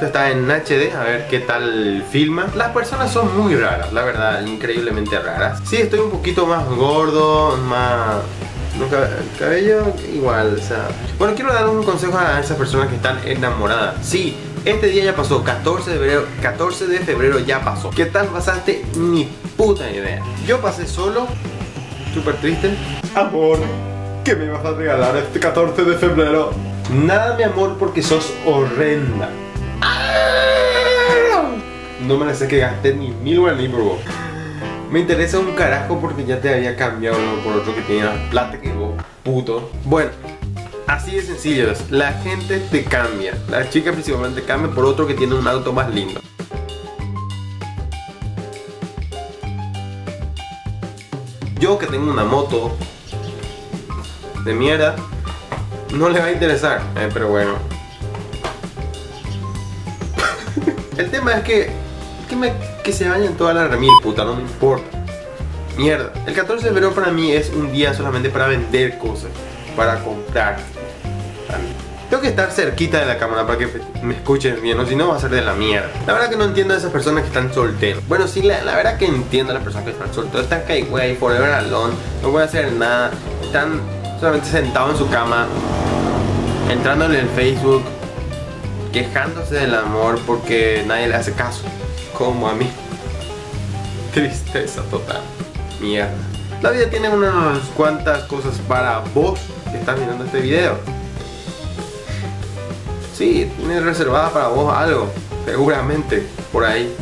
esto está en HD, a ver qué tal filma. Las personas son muy raras, la verdad, increíblemente raras. Sí, estoy un poquito más gordo, más... cabello igual, o sea... Bueno, quiero dar un consejo a esas personas que están enamoradas. Sí, este día ya pasó, 14 de febrero ya pasó. ¿Qué tal pasaste? Ni puta idea. Yo pasé solo, súper triste. Amor, ¿qué me vas a regalar este 14 de febrero? Nada, mi amor, porque sos horrenda. No me sé que gasté ni 1000 guaraní por vos. Me interesa un carajo porque ya te había cambiado uno por otro que tenía más plata que vos, puto. Bueno, así de sencillo es. La gente te cambia. La chica principalmente cambia por otro que tiene un auto más lindo. Yo que tengo una moto de mierda, no le va a interesar, pero bueno. El tema es que se vayan todas las remil, puta, no me importa. Mierda. El 14 de febrero para mí es un día solamente para vender cosas, para comprar. Tengo que estar cerquita de la cámara para que me escuchen bien, o si no va a ser de la mierda. La verdad que no entiendo a esas personas que están solteros. Bueno, sí, la verdad que entiendo a las personas que están solteros. Están que güey, forever alone, no pueden hacer nada. Están solamente sentados en su cama, entrando en el Facebook, quejándose del amor porque nadie le hace caso, como a mí. Tristeza total. Mierda. La vida tiene unas cuantas cosas para vos que estás mirando este video. Sí, tiene reservada para vos algo, seguramente, por ahí.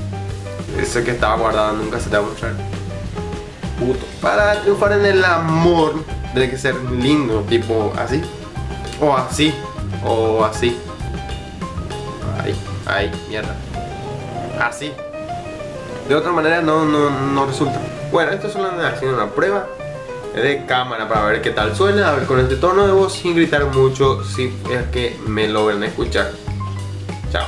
Ese que estaba guardado nunca se te va a mostrar. Puto. Para triunfar en el amor, tiene que ser lindo, tipo así. O así. O así. Ay, mierda. Así. De otra manera no resulta. Bueno, esto es haciendo una prueba de cámara para ver qué tal suena. A ver con este tono de voz sin gritar mucho, si es que me logran escuchar. Chao.